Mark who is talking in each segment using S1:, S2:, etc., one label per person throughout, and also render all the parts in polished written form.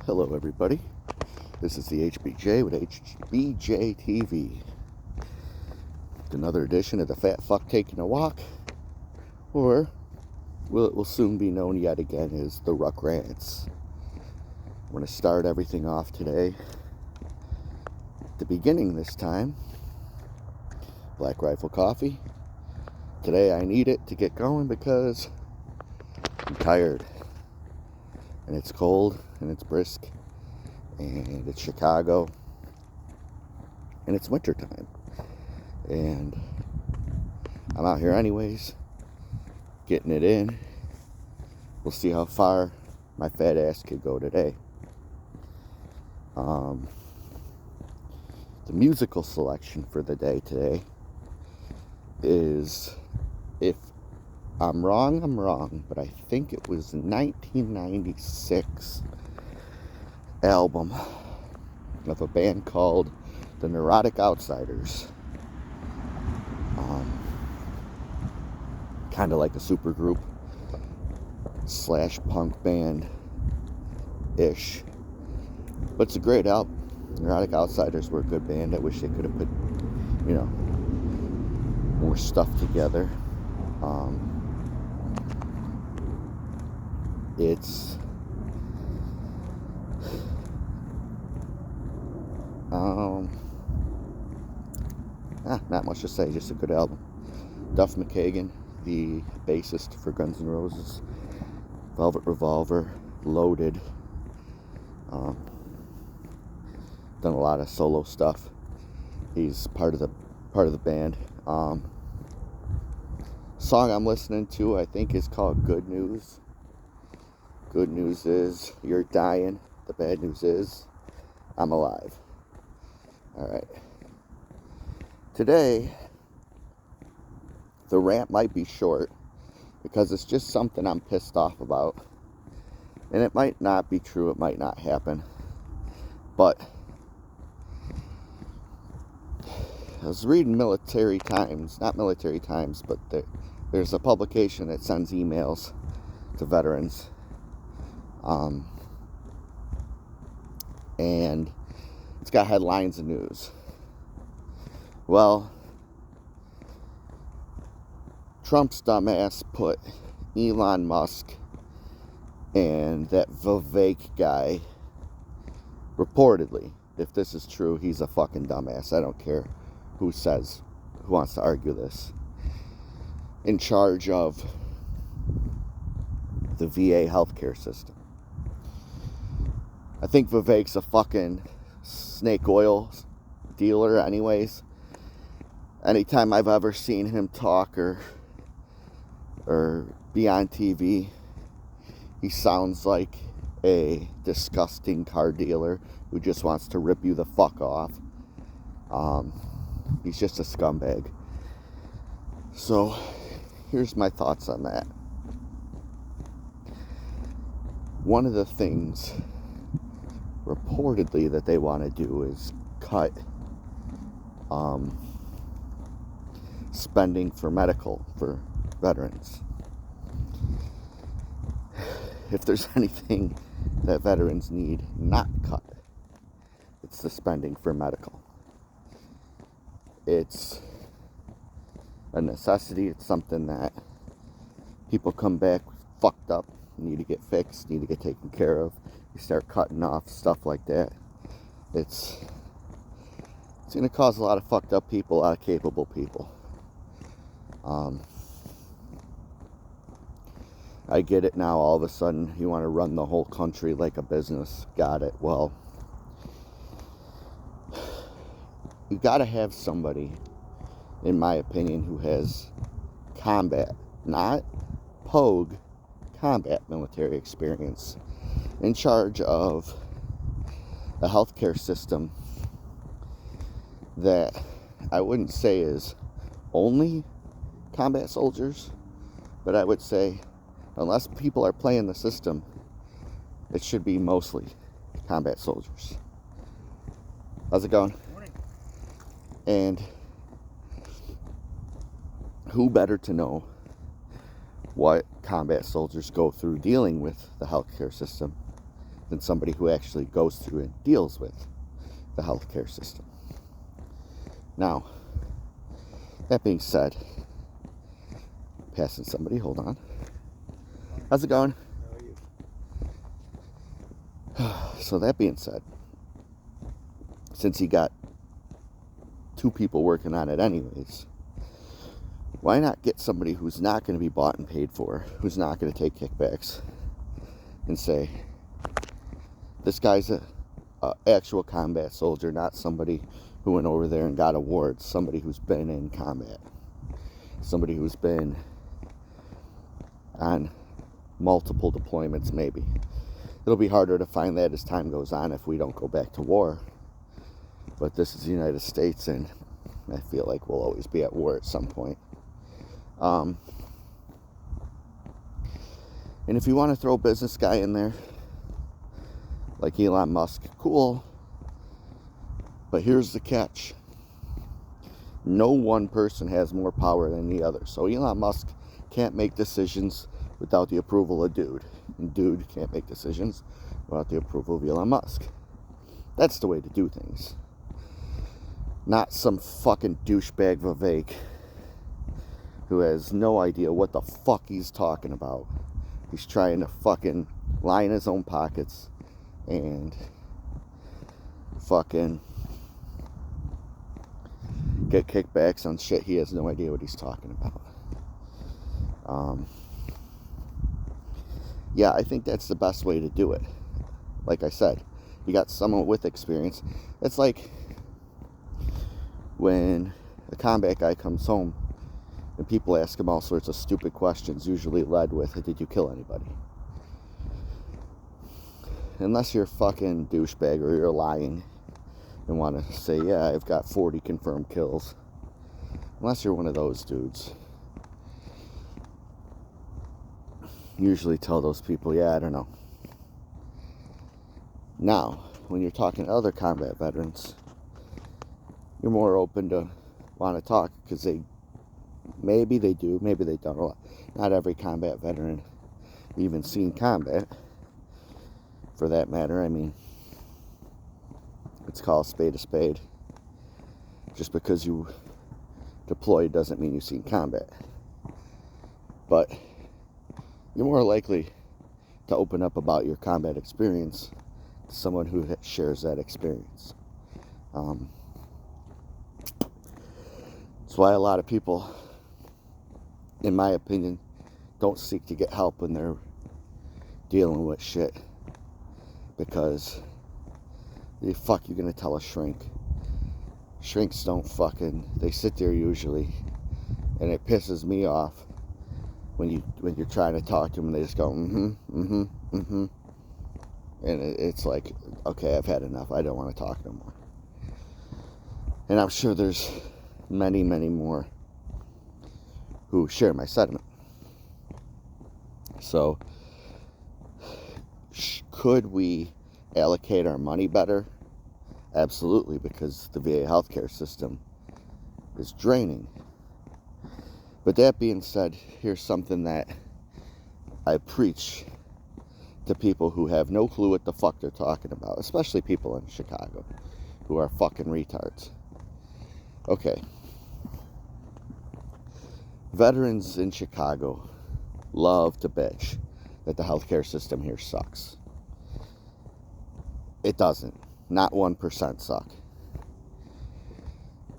S1: Hello everybody, this is the HBJ with HBJ TV. Another edition of the Fat Fuck Taking a Walk, or it will soon be known yet again as the Ruck Rants. I'm going to start everything off today. At the beginning this time, Black Rifle Coffee. Today I need it to get going because I'm tired. And it's cold, and it's brisk, and it's Chicago, and it's winter time. And I'm out here anyways, getting it in. We'll see how far my fat ass could go today. The musical selection for the day today is, if I'm wrong, but I think it was 1996 album of a band called the Neurotic Outsiders. Kind of like a super group / punk band ish, but it's a great album. Neurotic Outsiders were a good band. I wish they could have put, more stuff together. It's not much to say, just a good album. Duff McKagan, the bassist for Guns N' Roses, Velvet Revolver, Loaded, done a lot of solo stuff. He's part of the band. Song I'm listening to, I think, is called Good News. Good news is you're dying. The bad news is I'm alive. Alright. Today, the rant might be short because it's just something I'm pissed off about. And it might not be true, it might not happen. But I was reading not Military Times, but there's a publication that sends emails to veterans. And it's got headlines and news. Well, Trump's dumbass put Elon Musk and that Vivek guy, reportedly, if this is true, he's a fucking dumbass. I don't care who wants to argue this, in charge of the VA healthcare system. I think Vivek's a fucking snake oil dealer anyways. Anytime I've ever seen him talk or be on TV, he sounds like a disgusting car dealer who just wants to rip you the fuck off. He's just a scumbag. So, here's my thoughts on that. One of the things reportedly that they want to do is cut spending for medical for veterans. If there's anything that veterans need not cut, it's the spending for medical. It's a necessity. It's something that people come back fucked up, need to get fixed, need to get taken care of. You start cutting off stuff like that, it's going to cause a lot of fucked up people, a lot of capable people. I get it now. All of a sudden you want to run the whole country like a business. Got it. Well, you got to have somebody, in my opinion, who has combat, not pogue, combat military experience, in charge of a healthcare system that I wouldn't say is only combat soldiers, but I would say, unless people are playing the system, it should be mostly combat soldiers. How's it going?
S2: Morning.
S1: And who better to know what combat soldiers go through dealing with the healthcare system than somebody who actually goes through and deals with the healthcare system. Now, that being said, passing somebody, hold on. How's it going? How are you? So that being said, since you got 2 people working on it anyways, why not get somebody who's not going to be bought and paid for, who's not going to take kickbacks, and say, this guy's a actual combat soldier, not somebody who went over there and got awards, somebody who's been in combat, somebody who's been on multiple deployments maybe. It'll be harder to find that as time goes on if we don't go back to war. But this is the United States, and I feel like we'll always be at war at some point. And if you want to throw a business guy in there, like Elon Musk, cool. But here's the catch. No one person has more power than the other. So Elon Musk can't make decisions without the approval of Dude. And Dude can't make decisions without the approval of Elon Musk. That's the way to do things. Not some fucking douchebag Vivek who has no idea what the fuck he's talking about. He's trying to fucking line his own pockets and fucking get kickbacks on shit he has no idea what he's talking about. Yeah, I think that's the best way to do it. Like I said, you got someone with experience. It's like when a combat guy comes home and people ask him all sorts of stupid questions, usually led with, did you kill anybody? Unless you're a fucking douchebag or you're lying and want to say, yeah, I've got 40 confirmed kills. Unless you're one of those dudes. Usually tell those people, yeah, I don't know. Now, when you're talking to other combat veterans, you're more open to want to talk because maybe they do, maybe they don't. Not every combat veteran even seen combat, for that matter. I mean, it's called spade a spade. Just because you deployed doesn't mean you've seen combat. But you're more likely to open up about your combat experience to someone who shares that experience. That's why a lot of people, in my opinion, don't seek to get help when they're dealing with shit. Because the fuck you gonna tell a shrink? Shrinks don't they sit there usually, and it pisses me off when you're trying to talk to them and they just go and it's like, okay, I've had enough, I don't want to talk no more. And I'm sure there's many more who share my sentiment. So could we allocate our money better? Absolutely, because the VA healthcare system is draining. But that being said, here's something that I preach to people who have no clue what the fuck they're talking about, especially people in Chicago who are fucking retards. Okay. Veterans in Chicago love to bitch that the healthcare system here sucks. It doesn't. Not 1% suck.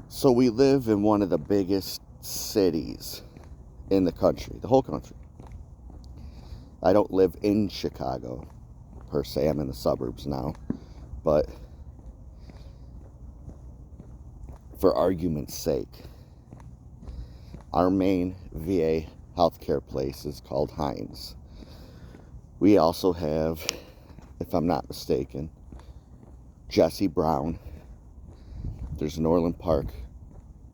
S1: So we live in one of the biggest cities in the country, the whole country. I don't live in Chicago, per se. I'm in the suburbs now. But for argument's sake, our main VA healthcare place is called Hines. We also have, if I'm not mistaken, Jesse Brown. There's an Orland Park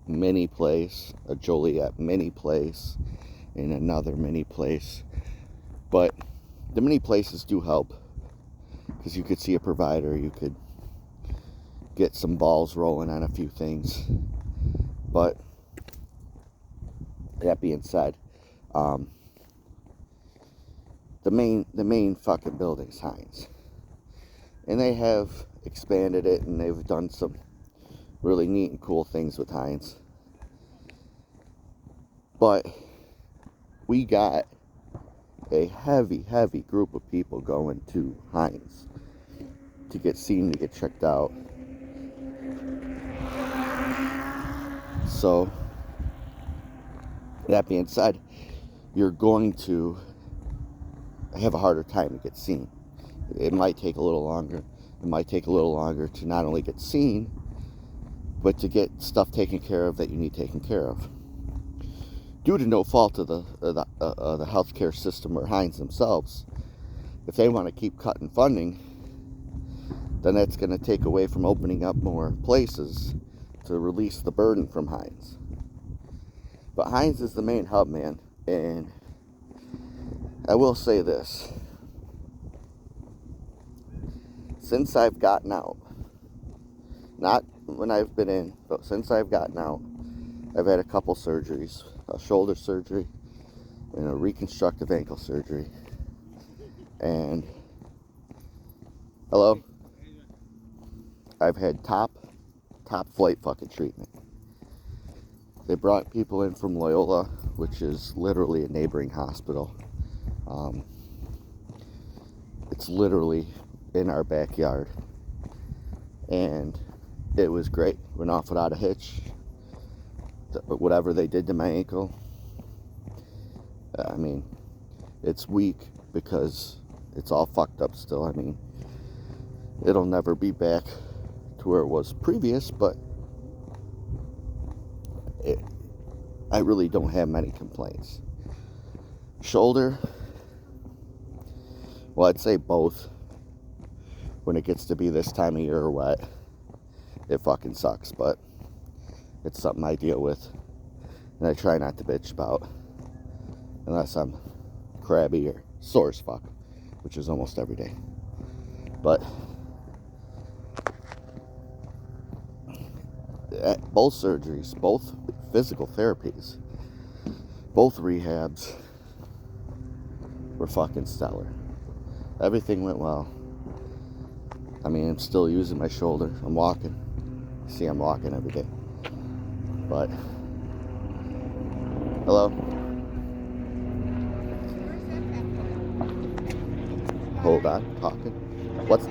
S1: mini place, a Joliet mini place, and another mini place. But the mini places do help because you could see a provider, you could get some balls rolling on a few things. But that being said, the main fucking building's Hines. And they have expanded it, and they've done some really neat and cool things with Heinz. But we got a heavy group of people going to Heinz to get seen, to get checked out. So, that being said, you're going to have a harder time to get seen. It might take a little longer. It might take a little longer to not only get seen, but to get stuff taken care of that you need taken care of. Due to no fault of the healthcare system or Heinz themselves, if they want to keep cutting funding, then that's going to take away from opening up more places to release the burden from Heinz. But Heinz is the main hub, man, and I will say this. Since I've gotten out, not when I've been in, but since I've gotten out, I've had a couple surgeries, a shoulder surgery and a reconstructive ankle surgery. And, hello? I've had top flight fucking treatment. They brought people in from Loyola, which is literally a neighboring hospital. It's literally in our backyard. And it was great. Went off without a hitch. Whatever they did to my ankle, I mean, it's weak because it's all fucked up still. I mean, it'll never be back to where it was previous, but I really don't have many complaints. Shoulder, well, I'd say both. When it gets to be this time of year or wet, it fucking sucks, but it's something I deal with, and I try not to bitch about, unless I'm crabby or sore as fuck, which is almost every day. But both surgeries, both physical therapies, both rehabs were fucking stellar. Everything went well. I mean, I'm still using my shoulder. I'm walking. See, I'm walking every day. But, hello? Hold on, talking. What's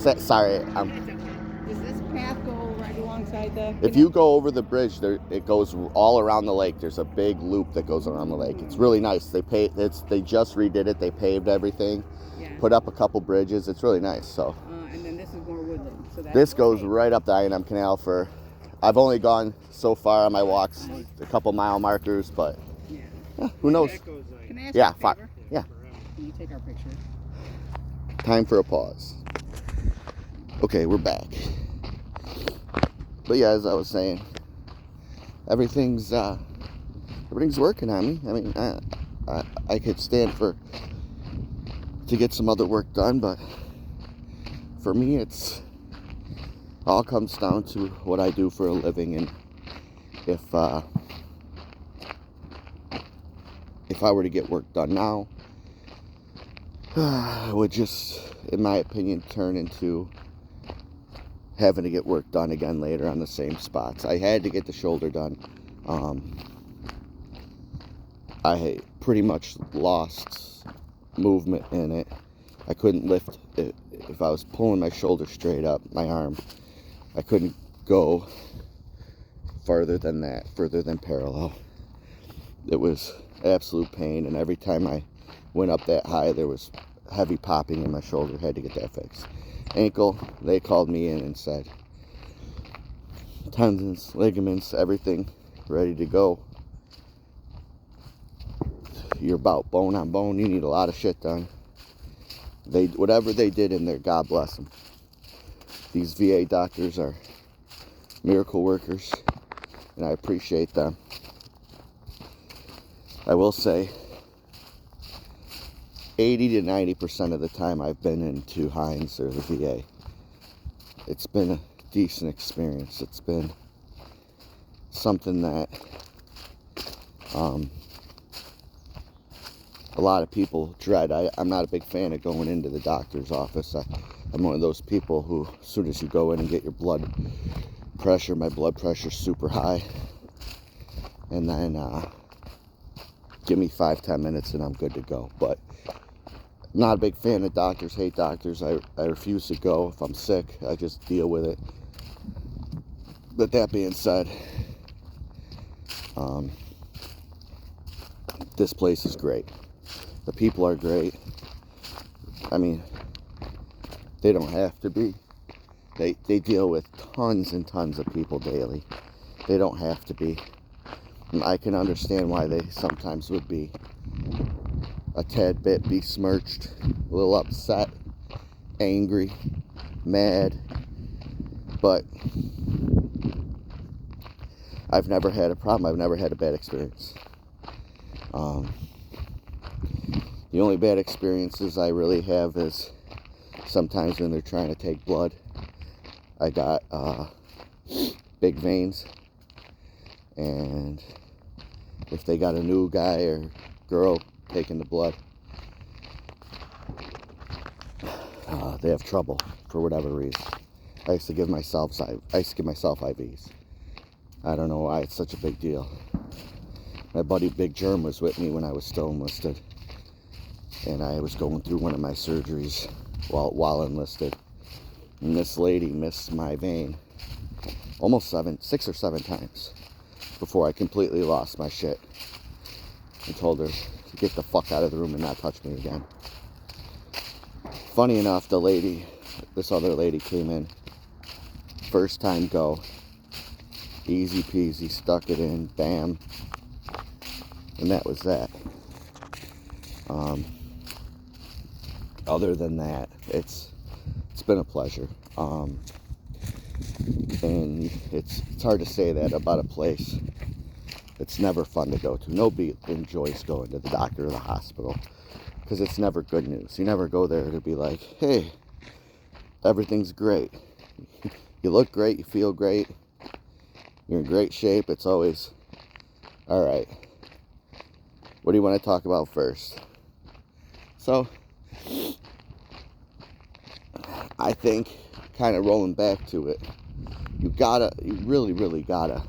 S1: that? Sorry,
S2: Does this path go right alongside the...
S1: If you go over the bridge, it goes all around the lake. There's a big loop that goes around the lake. It's really nice. They just redid it. They paved everything. Yeah. Put up a couple bridges. It's really nice. So.
S2: And then this is more woodland. So
S1: this goes right up the I&M Canal for... I've only gone so far on my walks, a couple mile markers, but who knows?
S2: Can I ask you a favor?
S1: Yeah.
S2: Can you take our picture?
S1: Time for a pause. Okay, we're back. But yeah, as I was saying, everything's working on me. I mean, I could stand to get some other work done, but for me, it's all comes down to what I do for a living, and if I were to get work done now, it would just, in my opinion, turn into having to get work done again later on the same spots. I had to get the shoulder done. I pretty much lost movement in it. I couldn't lift it. If I was pulling my shoulder straight up, my arm, I couldn't go further than parallel. It was absolute pain, and every time I went up that high, there was heavy popping in my shoulder. Had to get that fixed. Ankle, they called me in and said tendons, ligaments, everything ready to go. You're about bone on bone. You need a lot of shit done. Whatever they did in there, God bless them. These VA doctors are miracle workers, and I appreciate them. I will say 80 to 90% of the time I've been into Heinz or the VA, it's been a decent experience. It's been something that a a lot of people dread. I'm not a big fan of going into the doctor's office. I'm one of those people who, as soon as you go in and get your blood pressure, my blood pressure's super high. And then give me 5-10 minutes and I'm good to go. But not a big fan of doctors, hate doctors. I refuse to go. If I'm sick, I just deal with it. But that being said, this place is great. The people are great. I mean, they don't have to be. They deal with tons and tons of people daily. They don't have to be. And I can understand why they sometimes would be a tad bit besmirched, a little upset, angry, mad. But I've never had a problem. I've never had a bad experience. The only bad experiences I really have is sometimes when they're trying to take blood. I got big veins, and if they got a new guy or girl taking the blood, they have trouble for whatever reason. I used to give myself IVs. I don't know why it's such a big deal. My buddy Big Germ was with me when I was still enlisted, and I was going through one of my surgeries while enlisted, and this lady missed my vein almost 6 or 7 times before I completely lost my shit and told her to get the fuck out of the room and not touch me again. Funny enough, this other lady came in, first time go, easy peasy, stuck it in, bam, and that was that. Other than that, it's been a pleasure. And it's hard to say that about a place. It's never fun to go to. Nobody enjoys going to the doctor or the hospital because it's never good news. You never go there to be like, hey, everything's great. You look great, you feel great, you're in great shape. It's always, all right, what do you want to talk about first? So I think, kind of rolling back to it, you really gotta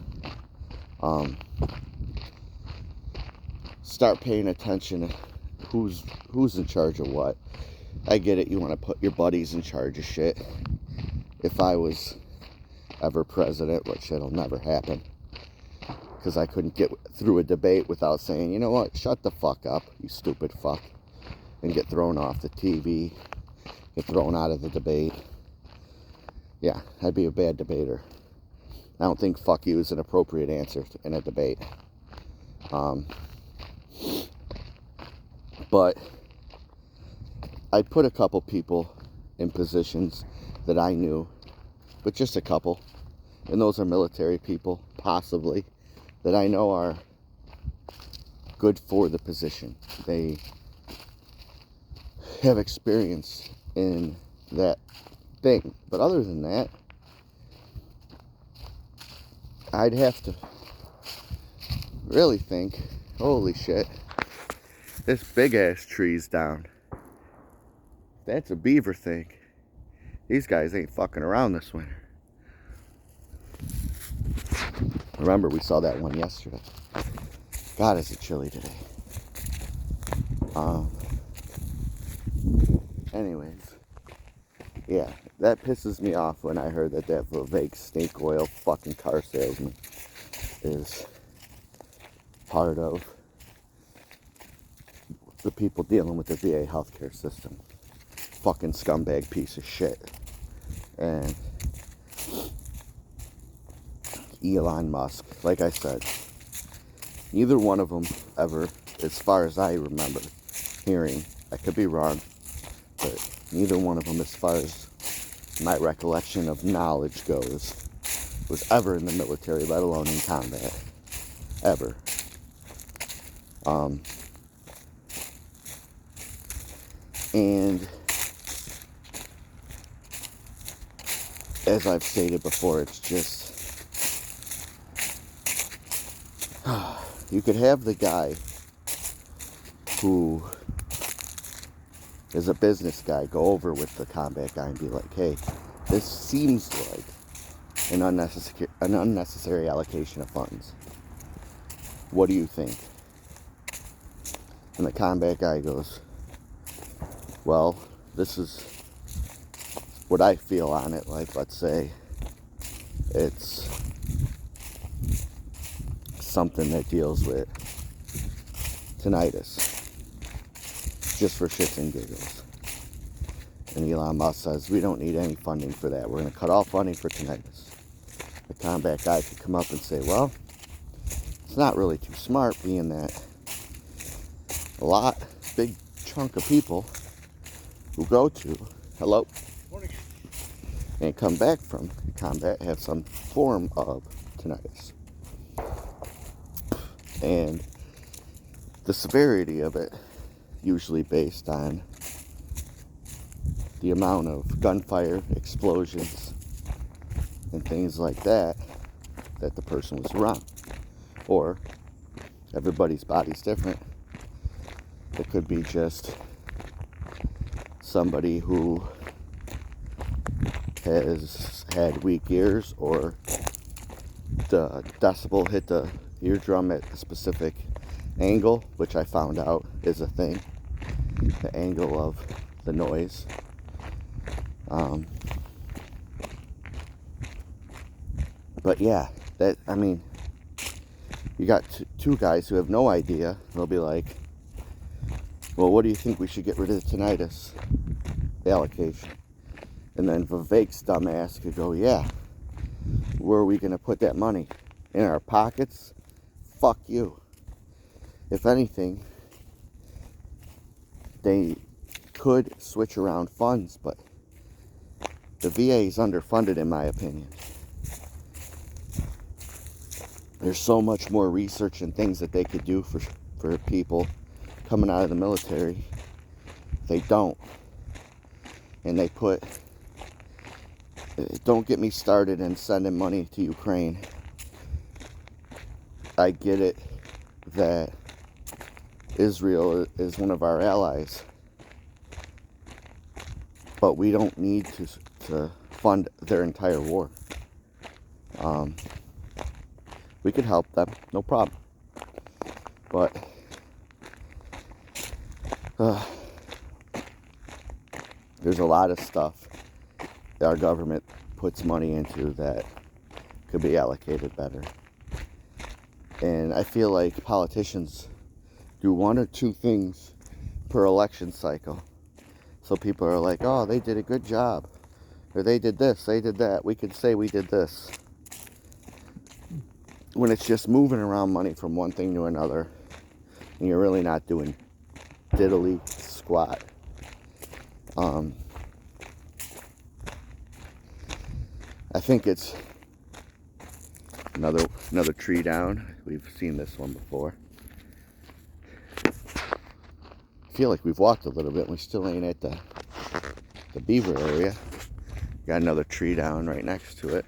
S1: start paying attention to who's in charge of what. I get it, you want to put your buddies in charge of shit. If I was ever president, which it'll never happen, because I couldn't get through a debate without saying, you know what, shut the fuck up, you stupid fuck, and get thrown off the TV, get thrown out of the debate. Yeah, I'd be a bad debater. I don't think fuck you is an appropriate answer in a debate. But I put a couple people in positions that I knew, but just a couple, and those are military people, possibly, that I know are good for the position. They have experience in that thing. But other than that, I'd have to really think, holy shit, this big ass tree's down. That's a beaver thing. These guys ain't fucking around this winter. Remember, we saw that one yesterday. God, is it chilly today. Anyways, yeah, that pisses me off when I heard that Vivek snake oil fucking car salesman is part of the people dealing with the VA healthcare system. Fucking scumbag piece of shit. And Elon Musk, like I said, neither one of them ever, as far as I remember hearing, I could be wrong, but neither one of them, as far as my recollection of knowledge goes, was ever in the military, let alone in combat. Ever. And as I've stated before, it's just, you could have the guy who as a business guy, go over with the combat guy and be like, hey, this seems like an unnecessary allocation of funds. What do you think? And the combat guy goes, well, this is what I feel on it. Like, let's say it's something that deals with tinnitus, just for shits and giggles. And Elon Musk says, we don't need any funding for that. We're going to cut off funding for tinnitus. The combat guy could come up and say, well, it's not really too smart, being that big chunk of people who go to, hello, and come back from combat have some form of tinnitus. And the severity of it, usually based on the amount of gunfire, explosions, and things like that the person was around. Or everybody's body's different. It could be just somebody who has had weak ears, or the decibel hit the eardrum at a specific angle, which I found out is a thing. The angle of the noise. But yeah, you got two guys who have no idea. They'll be like, well, what do you think we should get rid of the tinnitus allocation? And then Vivek's dumbass could go, yeah, where are we going to put that money? In our pockets? Fuck you. If anything, they could switch around funds, but the VA is underfunded, in my opinion. There's so much more research and things that they could do for people coming out of the military. They don't. And they put, don't get me started in sending money to Ukraine. I get it that Israel is one of our allies, but we don't need to fund their entire war. We could help them, no problem. But there's a lot of stuff that our government puts money into that could be allocated better. And I feel like politicians do one or two things per election cycle. So people are like, oh, they did a good job. Or they did this, they did that. We could say we did this. When it's just moving around money from one thing to another, and you're really not doing diddly squat. I think it's another tree down. We've seen this one before. I feel like we've walked a little bit and we still ain't at the beaver area. Got another tree down right next to it.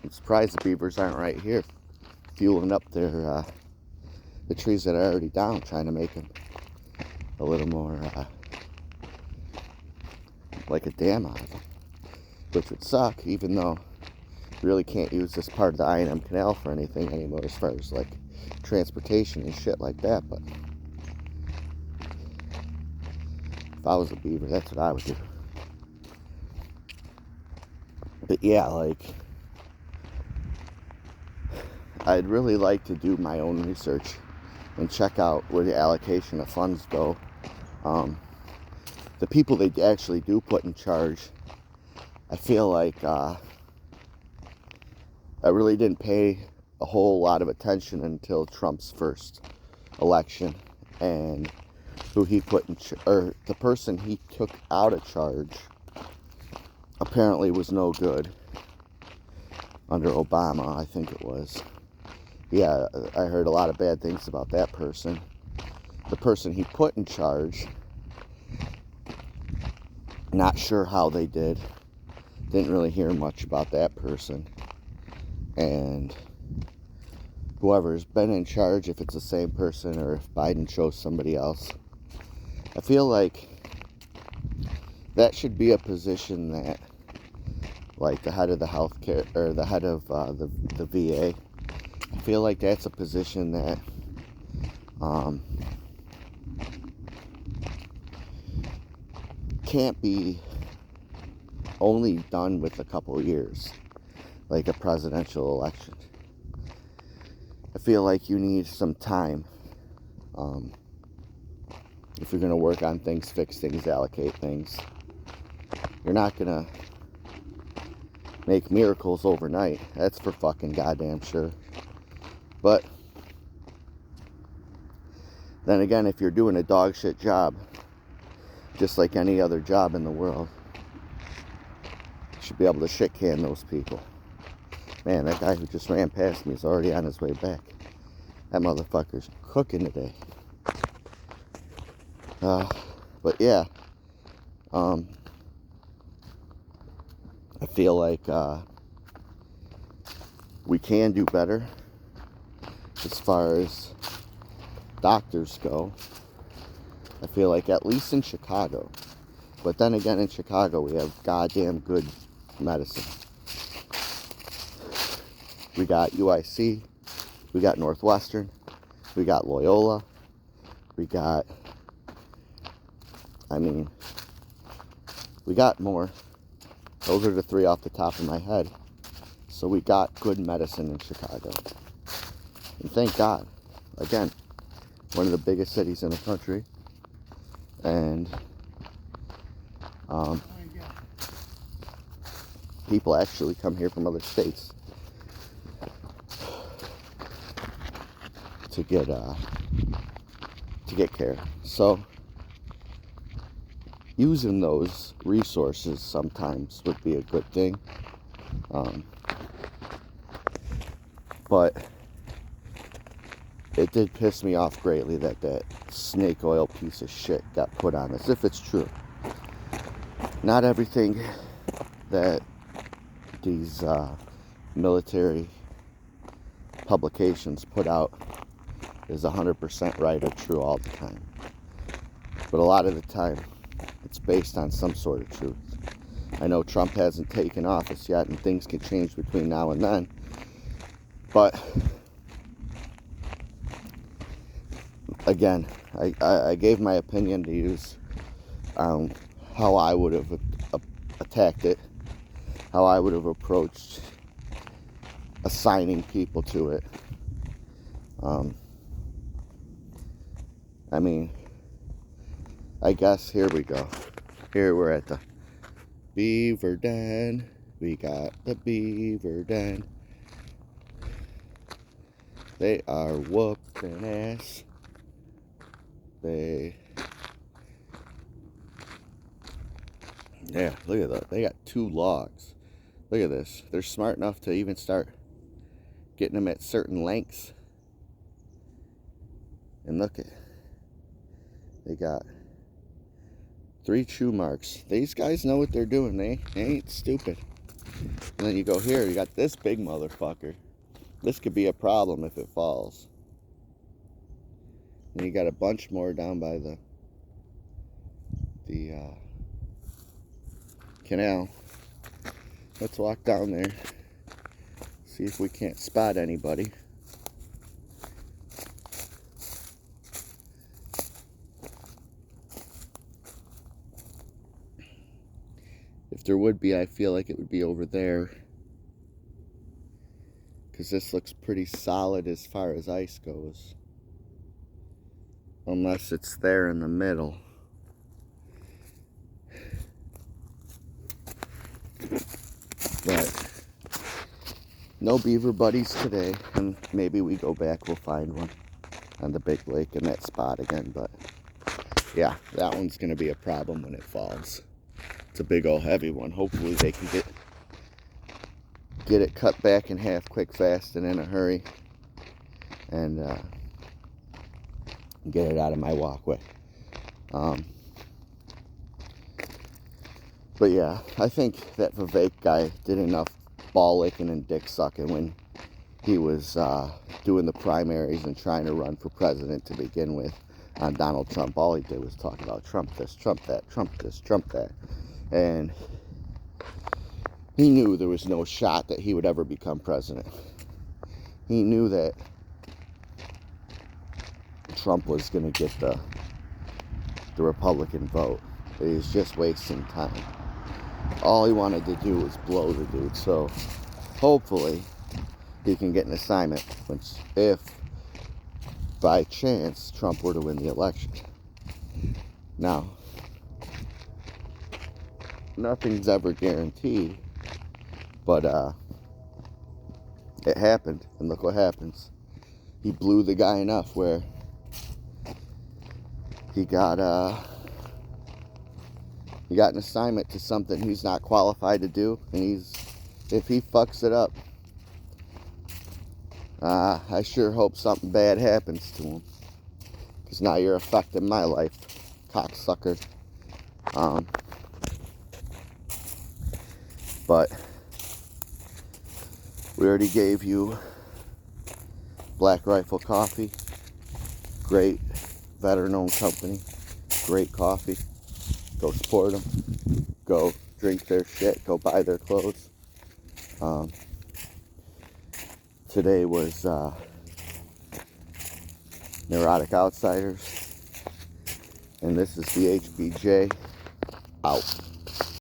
S1: I'm surprised the beavers aren't right here, fueling up their the trees that are already down, trying to make them a little more like a dam out of them, which would suck, even though you really can't use this part of the I&M Canal for anything anymore as far as like transportation and shit like that. But if I was a beaver, that's what I would do. But yeah, like, I'd really like to do my own research and check out where the allocation of funds go. The people they actually do put in charge, I feel like I really didn't pay a whole lot of attention until Trump's first election, and who he put in or the person he took out of charge apparently was no good under Obama, I think it was. Yeah, I heard a lot of bad things about that person. The person he put in charge, not sure how they did. Didn't really hear much about that person. And whoever's been in charge, if it's the same person or if Biden chose somebody else. I feel like that should be a position that, like the head of the healthcare, or the head of the VA, I feel like that's a position that can't be only done with a couple years, like a presidential election. I feel like you need some time. If you're going to work on things, fix things, allocate things, you're not going to make miracles overnight. That's for fucking goddamn sure. But then again, if you're doing a dog shit job, just like any other job in the world, you should be able to shit can those people. Man, that guy who just ran past me is already on his way back. That motherfucker's cooking today. But yeah, I feel like we can do better as far as doctors go. I feel like at least in Chicago. But then again, in Chicago, we have goddamn good medicine. We got UIC, we got Northwestern, we got Loyola, we got, we got more. Those are the three off the top of my head. So we got good medicine in Chicago. And thank God. Again, one of the biggest cities in the country. And people actually come here from other states to get care. So using those resources sometimes would be a good thing. But it did piss me off greatly that snake oil piece of shit got put on us, if it's true. Not everything that these military publications put out is 100% right or true all the time. But a lot of the time, it's based on some sort of truth. I know Trump hasn't taken office yet, and things can change between now and then. But again, I gave my opinion to use how I would have attacked it, how I would have approached assigning people to it. I guess here we go. Here we're at the beaver den. We got the beaver den. They are whooping ass. Yeah, look at that. They got 2 logs. Look at this. They're smart enough to even start getting them at certain lengths. And look at, they got 3 chew marks. These guys know what they're doing. They ain't stupid. And then you go here, you got this big motherfucker. This could be a problem if it falls. And you got a bunch more down by the canal. Let's walk down there. See if we can't spot anybody. If there would be, I feel like it would be over there. Because this looks pretty solid as far as ice goes. Unless it's there in the middle. But no beaver buddies today. And maybe we go back, we'll find one on the big lake in that spot again. But yeah, that one's going to be a problem when it falls. It's a big old heavy one. Hopefully they can get it cut back in half quick, fast, and in a hurry. And get it out of my walkway. But yeah, I think that Vivek guy did enough ball licking and dick sucking when he was doing the primaries and trying to run for president to begin with on Donald Trump. All he did was talk about Trump this, Trump that, Trump this, Trump that. And he knew there was no shot that he would ever become president. He knew that Trump was going to get the Republican vote. He was just wasting time. All he wanted to do was blow the dude. So hopefully he can get an assignment if by chance Trump were to win the election. Now, nothing's ever guaranteed, but it happened, and look what happens. He blew the guy enough where he got an assignment to something he's not qualified to do, and if he fucks it up, I sure hope something bad happens to him, because now you're affecting my life, cocksucker. But we already gave you Black Rifle Coffee, great veteran-owned company, great coffee. Go support them. Go drink their shit. Go buy their clothes. Today was Neurotic Outsiders, and this is the HBJ out.